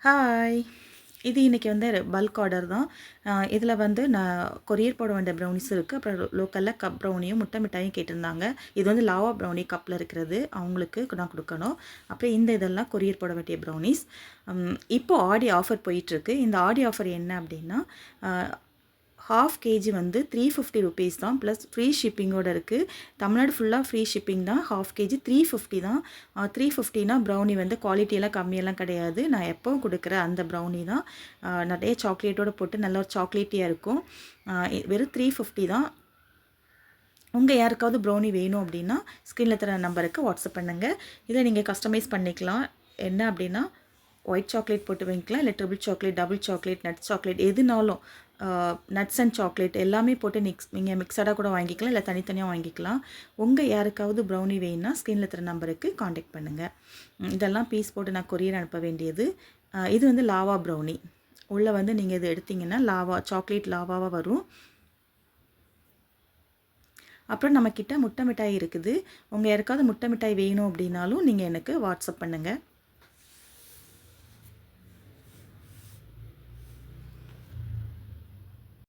Hi! இது இன்றைக்கி வந்து பல்க் ஆர்டர் தான். இதில வந்து நான் கொரியர் போட வேண்டிய ப்ரௌனிஸும் இருக்குது. அப்புறம் லோக்கலில் கப் ப்ரௌனியும் முட்டை மிட்டாயும் கேட்டிருந்தாங்க. இது வந்து லாவா ப்ரௌனி கப்பில் இருக்கிறது. அவங்களுக்கு நான் கொடுக்கணும். அப்புறம் இந்த இதெல்லாம் கொரியர் போட வேண்டிய ப்ரௌனிஸ். இப்போது ஆடி ஆஃபர் போயிட்டுருக்கு. இந்த ஆடி ஆஃபர் என்ன அப்படின்னா, ½ கேஜி வந்து 350 ருபீஸ் தான். ப்ளஸ் ஃப்ரீ ஷிப்பிங்கோடு இருக்குது. தமிழ்நாடு ஃபுல்லாக ஃப்ரீ ஷிப்பிங் தான். ½ கேஜி 350 தான். 350னா ப்ரௌனி வந்து குவாலிட்டியெல்லாம் கம்மியெல்லாம் கிடையாது. நான் எப்போவும் கொடுக்குற அந்த ப்ரௌனி தான். நிறைய சாக்லேட்டோடு போட்டு நல்ல ஒரு சாக்லேட்டியாக இருக்கும். வெறும் 350 தான். உங்கள் யாருக்காவது ப்ரௌனி வேணும் அப்படின்னா ஸ்க்ரீனில் தர நம்பருக்கு வாட்ஸ்அப் பண்ணுங்கள். இதை நீங்கள் கஸ்டமைஸ் பண்ணிக்கலாம். என்ன அப்படின்னா ஒயிட் சாக்லேட் போட்டு வாங்கிக்கலாம், இல்லை triple chocolate, double chocolate, nuts chocolate எதுனாலும் நட்ஸ் அண்ட் சாக்லேட் எல்லாமே போட்டு நீங்கள் மிக்சடாக கூட வாங்கிக்கலாம், இல்லை தனித்தனியாக வாங்கிக்கலாம். உங்கள் யாருக்காவது ப்ரௌனி வேணுன்னா ஸ்க்ரீனில் தர நம்பருக்கு காண்டாக்ட் பண்ணுங்கள். இதெல்லாம் பீஸ் போட்டு நான் கொரியர் அனுப்ப வேண்டியது. இது வந்து லாவா ப்ரௌனி. உள்ளே வந்து நீங்கள் இது எடுத்திங்கன்னா லாவா சாக்லேட் லாவாவாக வரும். அப்புறம் நம்மக்கிட்ட முட்டை மிட்டாய் இருக்குது. உங்கள் யாருக்காவது முட்டை மிட்டாய் வேணும் அப்படின்னாலும் நீங்கள் எனக்கு வாட்ஸ்அப் பண்ணுங்கள்.